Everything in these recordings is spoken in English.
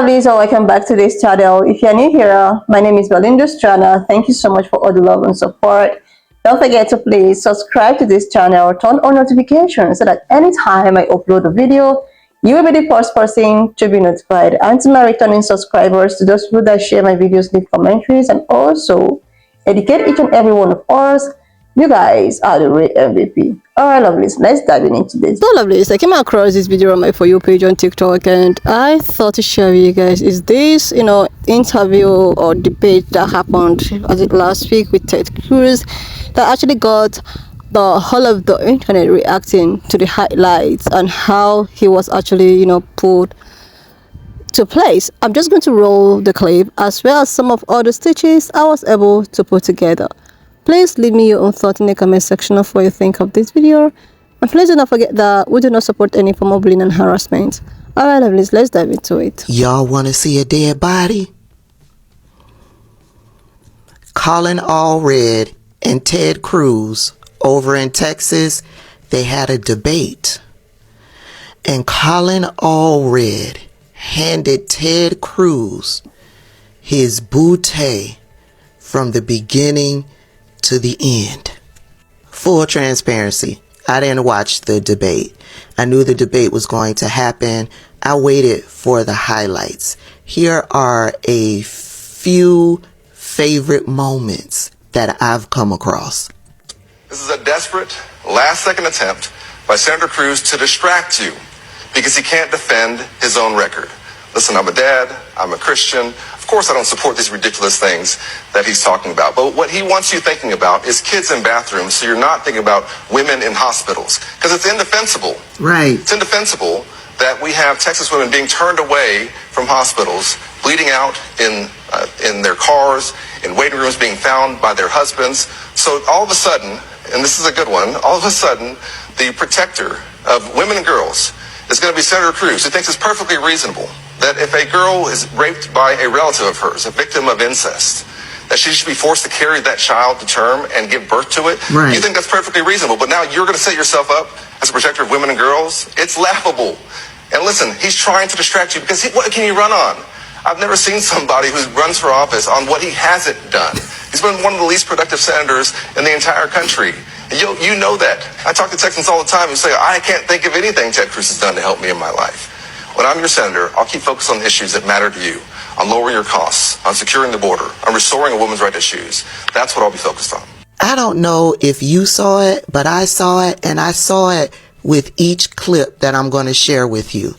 lovelies, and welcome back to this channel. If you're new here, my name is Belinda Strana. Thank you so much for all the love and support. Don't forget to please subscribe to this channel, turn on notifications so that anytime I upload a video, you will be the first person to be notified. And to my returning subscribers, to those who that share my videos, leave commentaries, and also educate each and every one of us, you guys are the real MVP. Alright, lovelies, let's dive into this. So, lovelies, I came across this video on my For You page on TikTok, and I thought to share with you guys is this, interview or debate that happened, was it last week, with Ted Cruz, that actually got the whole of the internet reacting to the highlights and how he was actually, put to place. I'm just going to roll the clip as well as some of other stitches I was able to put together. Please leave me your own thoughts in the comment section of what you think of this video. And please do not forget that we do not support any form of bullying and harassment. Alright, lovelies, let's dive into it. Y'all want to see a dead body? Colin Allred and Ted Cruz over in Texas, they had a debate. And Colin Allred handed Ted Cruz his bootay from the beginning to the end. Full transparency, I didn't watch the debate. I knew the debate was going to happen. I waited for the highlights. Here are a few favorite moments that I've come across. This is a desperate, last-second attempt by Senator Cruz to distract you because he can't defend his own record. Listen, I'm a dad, I'm a Christian. Of course I don't support these ridiculous things that he's talking about. But what he wants you thinking about is kids in bathrooms, so you're not thinking about women in hospitals. Because it's indefensible. Right. It's indefensible that we have Texas women being turned away from hospitals, bleeding out in their cars, in waiting rooms, being found by their husbands. So all of a sudden, and this is a good one, all of a sudden, the protector of women and girls is going to be Senator Cruz, who thinks it's perfectly reasonable that if a girl is raped by a relative of hers, a victim of incest, that she should be forced to carry that child to term and give birth to it. Right. You think that's perfectly reasonable, but now you're going to set yourself up as a protector of women and girls? It's laughable. And listen, he's trying to distract you because what can you run on? I've never seen somebody who runs for office on what he hasn't done. He's been one of the least productive senators in the entire country. And you know that. I talk to Texans all the time who say, I can't think of anything Ted Cruz has done to help me in my life. When I'm your senator, I'll keep focused on issues that matter to you, on lowering your costs, on securing the border, on restoring a woman's right to choose. That's what I'll be focused on. I don't know if you saw it, but I saw it, and I saw it with each clip that I'm going to share with you.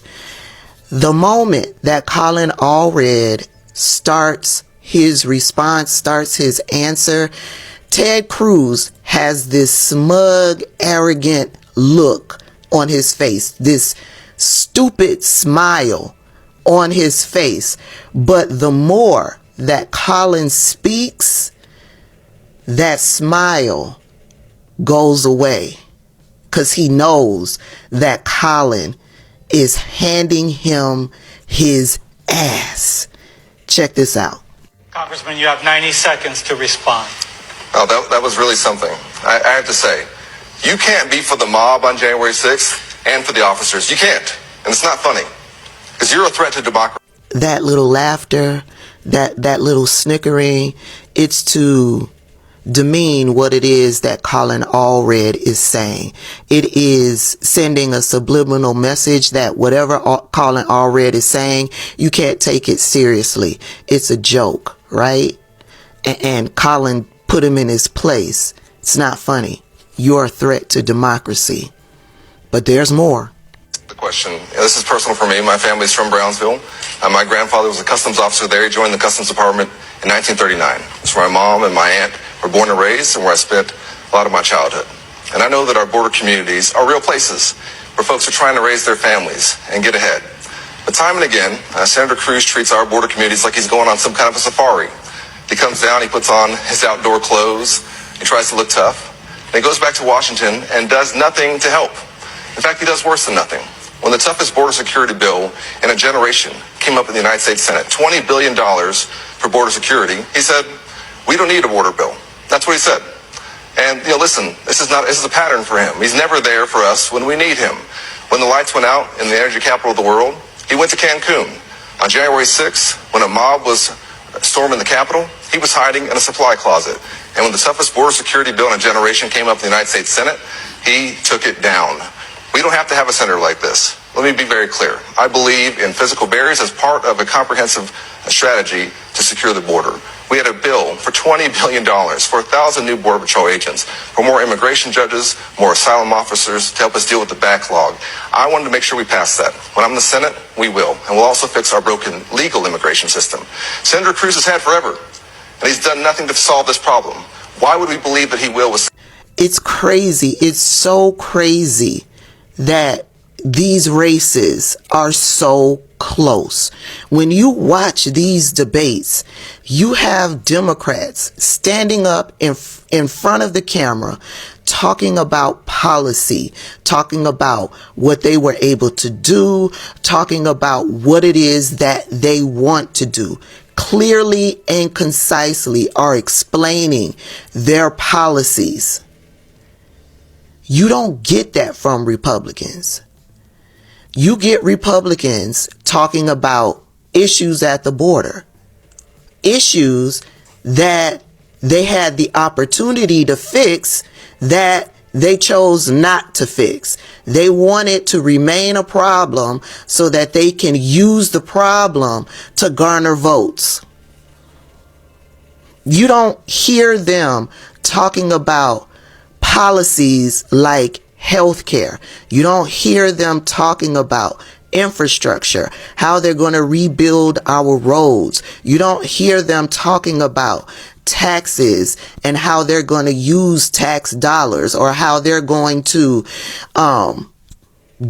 The moment that Colin Allred starts his response, starts his answer, Ted Cruz has this smug, arrogant look on his face, this stupid smile on his face. But the more that Colin speaks, that smile goes away, because he knows that Colin is handing him his ass. Check this out. Congressman, you have 90 seconds to respond. Oh, that was really something. I have to say, you can't be for the mob on January 6th and for the officers. You can't. And it's not funny. Because you're a threat to democracy. That little laughter, that little snickering, it's to demean what it is that Colin Allred is saying. It is sending a subliminal message that whatever Colin Allred is saying, you can't take it seriously. It's a joke, right? And Colin put him in his place. It's not funny. You're a threat to democracy. But there's more. The question, this is personal for me. My family's from Brownsville. My grandfather was a customs officer there. He joined the Customs Department in 1939. It's where my mom and my aunt were born and raised, and where I spent a lot of my childhood. And I know that our border communities are real places where folks are trying to raise their families and get ahead. But time and again, Senator Cruz treats our border communities like he's going on some kind of a safari. He comes down, he puts on his outdoor clothes, he tries to look tough, and he goes back to Washington and does nothing to help. In fact, he does worse than nothing. When the toughest border security bill in a generation came up in the United States Senate, $20 billion for border security, he said, we don't need a border bill. That's what he said. And, listen, this is a pattern for him. He's never there for us when we need him. When the lights went out in the energy capital of the world, he went to Cancun. On January 6th, when a mob was storming the Capitol, he was hiding in a supply closet. And when the toughest border security bill in a generation came up in the United States Senate, he took it down. We don't have to have a senator like this. Let me be very clear. I believe in physical barriers as part of a comprehensive strategy to secure the border. We had a bill for $20 billion for 1,000 new Border Patrol agents, for more immigration judges, more asylum officers to help us deal with the backlog. I wanted to make sure we passed that. When I'm in the Senate, we will. And we'll also fix our broken legal immigration system. Senator Cruz has had forever, and he's done nothing to solve this problem. Why would we believe that he will? It's crazy. It's so crazy that these races are so close. When you watch these debates, you have Democrats standing up in front of the camera talking about policy, talking about what they were able to do, talking about what it is that they want to do. Clearly and concisely are explaining their policies. You don't get that from Republicans. You get Republicans talking about issues at the border, issues that they had the opportunity to fix that they chose not to fix. They want it to remain a problem so that they can use the problem to garner votes. You don't hear them talking about policies like healthcare. You don't hear them talking about infrastructure, how they're going to rebuild our roads. You don't hear them talking about taxes and how they're going to use tax dollars, or how they're going to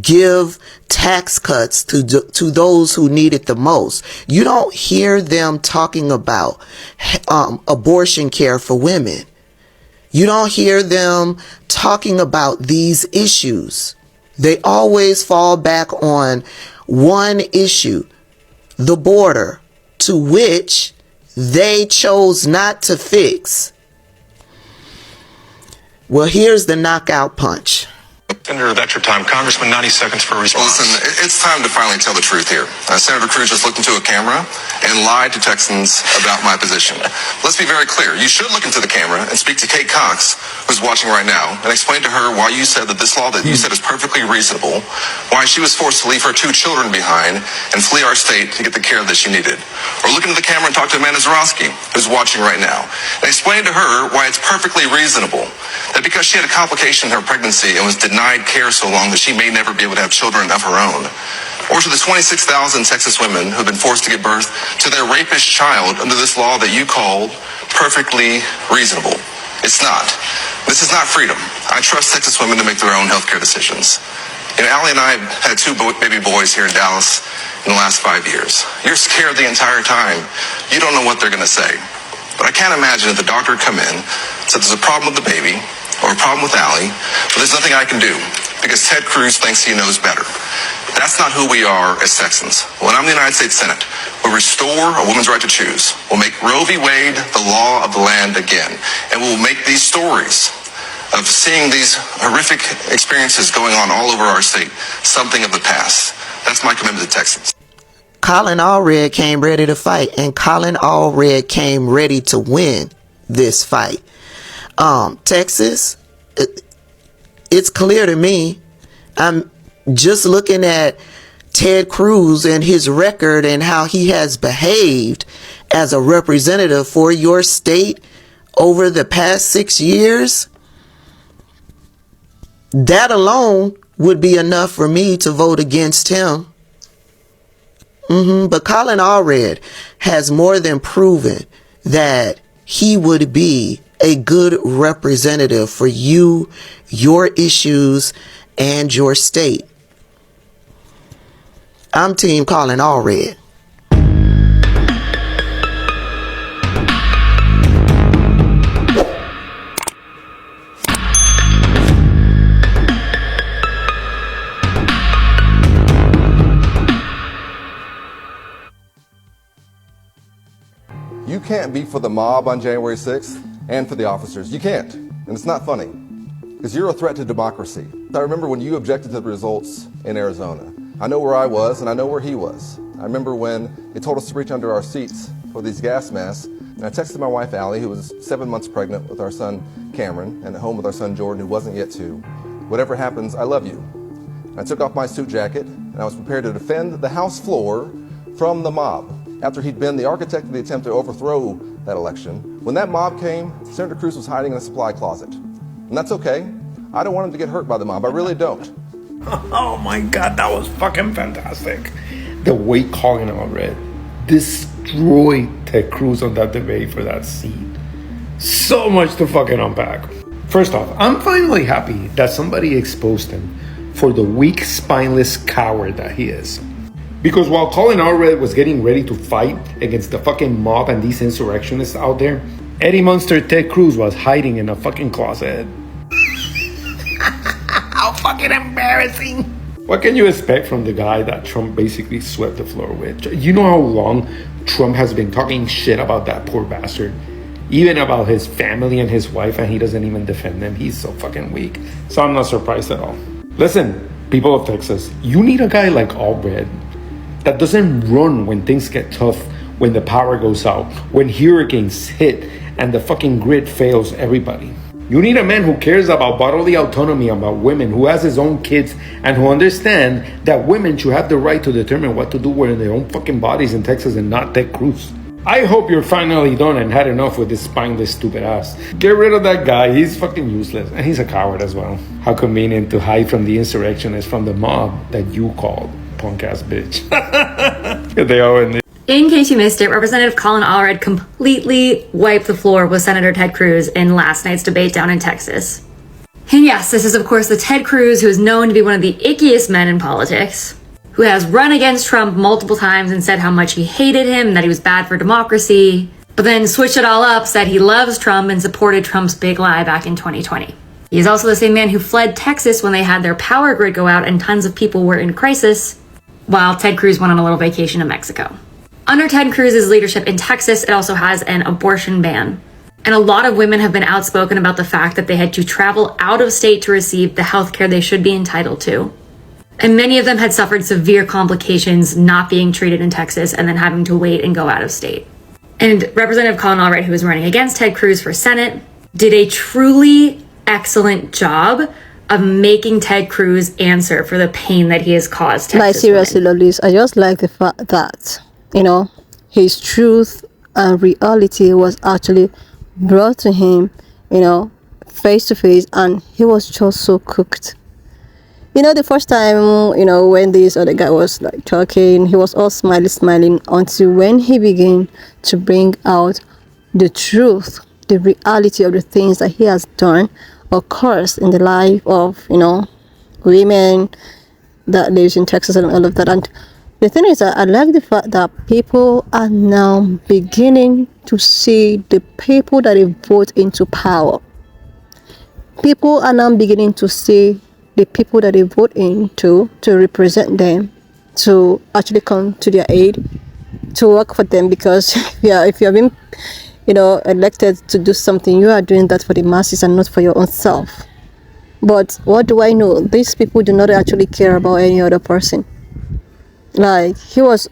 give tax cuts to those who need it the most. You don't hear them talking about abortion care for women. You don't hear them talking about these issues. They always fall back on one issue, the border, to which they chose not to fix. Well, here's the knockout punch. Senator, that's your time. Congressman, 90 seconds for a response. Well, listen, it's time to finally tell the truth here. Senator Cruz just looked into a camera and lied to Texans about my position. Let's be very clear. You should look into the camera and speak to Kate Cox, who's watching right now, and explain to her why you said that this law that you said is perfectly reasonable, why she was forced to leave her 2 children behind and flee our state to get the care that she needed. Or look into the camera and talk to Amanda Zorowski, who's watching right now, and explain to her why it's perfectly reasonable that because she had a complication in her pregnancy and was denied care so long that she may never be able to have children of her own. Or to the 26,000 Texas women who have been forced to give birth to their rapist child under this law that you called perfectly reasonable. It's not. This is not freedom. I trust Texas women to make their own healthcare decisions. You know, Allie and I had 2 baby boys here in Dallas in the last 5 years. You're scared the entire time. You don't know what they're going to say. But I can't imagine if the doctor would come in, said there's a problem with the baby, or a problem with Allie, but there's nothing I can do because Ted Cruz thinks he knows better. That's not who we are as Texans. When I'm in the United States Senate, we'll restore a woman's right to choose. We'll make Roe v. Wade the law of the land again. And we'll make these stories of seeing these horrific experiences going on all over our state something of the past. That's my commitment to Texans. Colin Allred came ready to fight, and Colin Allred came ready to win this fight. Texas, it's clear to me. I'm just looking at Ted Cruz and his record and how he has behaved as a representative for your state over the past 6 years. That alone would be enough for me to vote against him. But Colin Allred has more than proven that he would be a good representative for you, your issues, and your state. I'm Team Colin Allred. You can't be for the mob on January 6th and for the officers. You can't. And it's not funny because you're a threat to democracy. I remember when you objected to the results in Arizona. I know where I was and I know where he was. I remember when they told us to reach under our seats for these gas masks, and I texted my wife Allie, who was 7 months pregnant with our son Cameron, and at home with our son Jordan, who wasn't yet 2. Whatever happens, I love you. I took off my suit jacket, and I was prepared to defend the House floor from the mob after he'd been the architect of the attempt to overthrow that election. When that mob came, Senator Cruz was hiding in a supply closet. And that's okay. I don't want him to get hurt by the mob. I really don't. Oh my God, that was fucking fantastic. The way Colin Allred destroyed Ted Cruz on that debate for that seat. So much to fucking unpack. First off, I'm finally happy that somebody exposed him for the weak, spineless coward that he is. Because while Colin Allred was getting ready to fight against the fucking mob and these insurrectionists out there, Eddie Munster Ted Cruz was hiding in a fucking closet. How fucking embarrassing. What can you expect from the guy that Trump basically swept the floor with? You know how long Trump has been talking shit about that poor bastard? Even about his family and his wife, and he doesn't even defend them. He's so fucking weak. So I'm not surprised at all. Listen, people of Texas, you need a guy like Allred that doesn't run when things get tough, when the power goes out, when hurricanes hit, and the fucking grid fails everybody. You need a man who cares about bodily autonomy, about women, who has his own kids, and who understands that women should have the right to determine what to do with their own fucking bodies in Texas and not Ted Cruz. I hope you're finally done and had enough with this spineless stupid ass. Get rid of that guy, he's fucking useless, and he's a coward as well. How convenient to hide from the insurrectionists from the mob that you called punk ass bitch. They are in the In case you missed it, Representative Colin Allred completely wiped the floor with Senator Ted Cruz in last night's debate down in Texas. And yes, this is of course the Ted Cruz who is known to be one of the ickiest men in politics, who has run against Trump multiple times and said how much he hated him, that he was bad for democracy, but then switched it all up, said he loves Trump and supported Trump's big lie back in 2020. He is also the same man who fled Texas when they had their power grid go out and tons of people were in crisis, while Ted Cruz went on a little vacation to Mexico. Under Ted Cruz's leadership in Texas, it also has an abortion ban. And a lot of women have been outspoken about the fact that they had to travel out of state to receive the health care they should be entitled to. And many of them had suffered severe complications not being treated in Texas and then having to wait and go out of state. And Representative Colin Allred, who was running against Ted Cruz for Senate, did a truly excellent job of making Ted Cruz answer for the pain that he has caused Texas Like seriously, women. Lolis, I just like the fact that, his truth and reality was actually brought to him, face to face, and he was just so cooked. The first time, when this other guy was like talking, he was all smiling until when he began to bring out the truth, the reality of the things that he has done or caused in the life of, women that lives in Texas and all of that. And the thing is that I like the fact that people are now beginning to see the people that they vote into power. People are now beginning to see the people that they vote into to represent them, to actually come to their aid, to work for them. Because if you have been, elected to do something, you are doing that for the masses and not for your own self. But what do I know? These people do not actually care about any other person. He was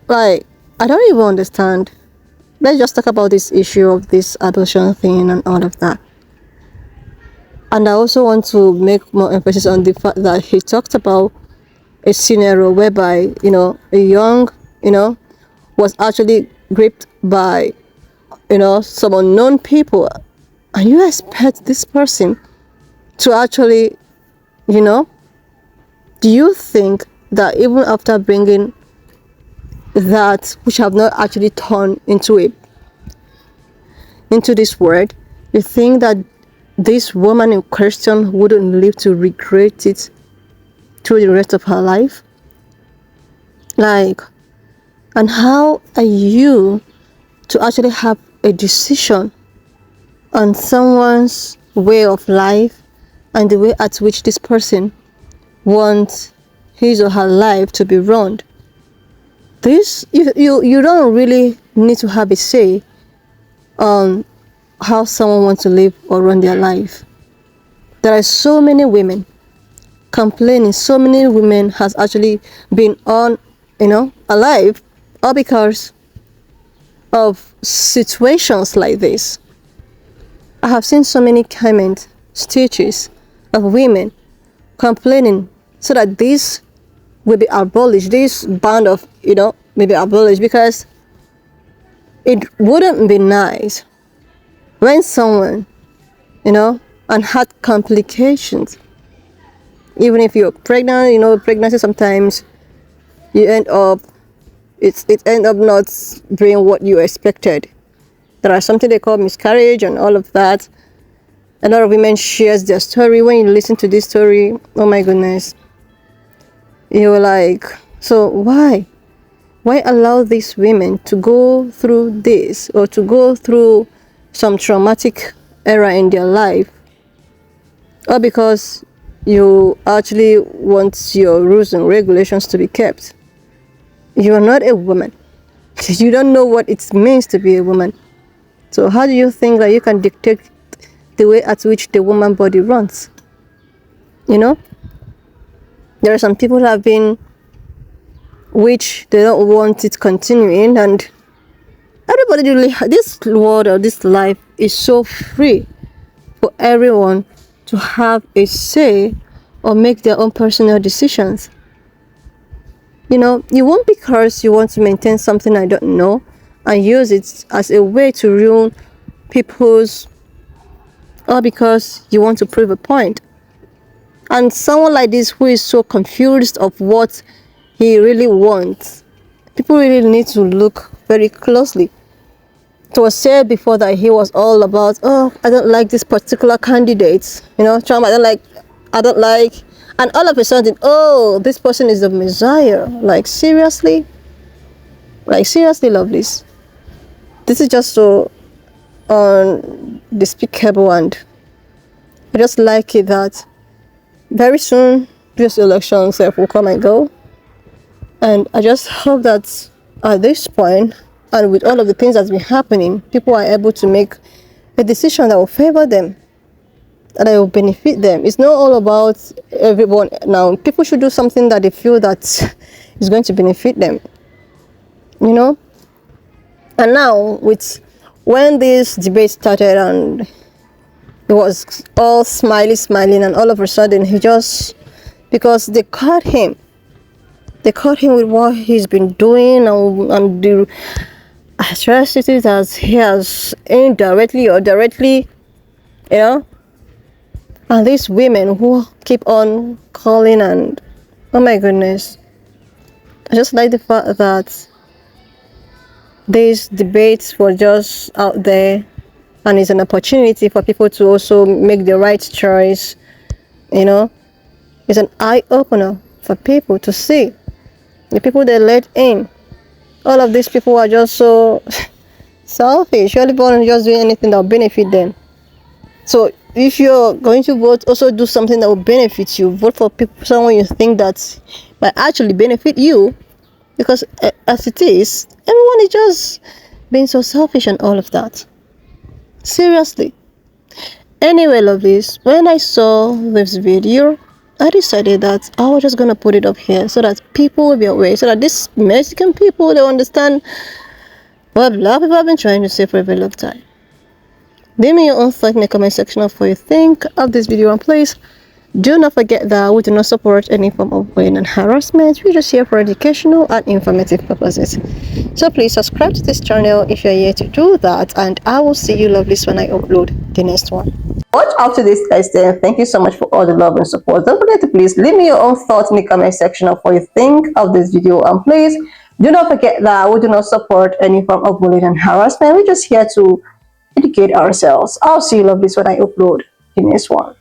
I don't even understand. Let's just talk about this issue of this adoption thing and all of that. And I also want to make more emphasis on the fact that he talked about a scenario whereby, a young, was actually raped by, some unknown people. And you expect this person to actually, do you think that even after bringing that which have not actually turned into this word, you think that this woman in question wouldn't live to regret it through the rest of her life? And how are you to actually have a decision on someone's way of life and the way at which this person wants his or her life to be run? This you don't really need to have a say on how someone wants to live or run their life. There are so many women complaining so many women has actually been on, alive, all because of situations like this. I have seen so many comment stitches of women complaining so that this will be abolished, this band of, may be abolished, because it wouldn't be nice when someone, and had complications. Even if you're pregnant, pregnancy sometimes you end up, it end up not being what you expected. There are something they call miscarriage and all of that. A lot of women shares their story. When you listen to this story, oh my goodness, you're like, so why allow these women to go through this, or to go through some traumatic era in their life, or because you actually want your rules and regulations to be kept? You are not a woman. You don't know what it means to be a woman. So how do you think that you can dictate the way at which the woman body runs? There are some people who have been, which they don't want it continuing, and everybody really, this world or this life is so free for everyone to have a say or make their own personal decisions. You won't, because you want to maintain something I don't know and use it as a way to ruin people's, or because you want to prove a point. And someone like this who is so confused of what he really wants, people really need to look very closely. It was said before that he was all about, oh, I don't like this particular candidate, Trump, I don't like, and all of a sudden, oh, this person is the Messiah. Like seriously, lovelies. This is just so despicable, and I just like it that very soon this election will come and go, and I just hope that at this point, and with all of the things that's been happening, people are able to make a decision that will favor them, that will benefit them. It's not all about everyone now. People should do something that they feel that is going to benefit them, And now, when this debate started and it was all smiling, and all of a sudden because they caught him with what he's been doing, and the atrocities that he has indirectly or directly, and these women who keep on calling, and oh my goodness, I just like the fact that these debates were just out there, and it's an opportunity for people to also make the right choice. It's an eye-opener for people to see the people they let in. All of these people are just so selfish. Surely born just doing anything that will benefit them. So if you're going to vote, also do something that will benefit you. Vote for someone you think that might actually benefit you, because as it is, everyone is just being so selfish and all of that. Seriously. Anyway, lovelies, when I saw this video, I decided that I was just gonna put it up here so that people will be aware, so that these Mexican people, they understand what a lot of people have been trying to say for a very long time. Leave me your own thought in the comment section of what you think of this video, and please do not forget that we do not support any form of bullying and harassment. We're just here for educational and informative purposes. So please subscribe to this channel if you're here to do that, and I will see you lovelies when I upload the next one. Watch out to this guys there. Thank you so much for all the love and support. Don't forget to please leave me your own thoughts in the comment section of what you think of this video, and please do not forget that we do not support any form of bullying and harassment. We're just here to educate ourselves. I'll see you lovelies when I upload the next one.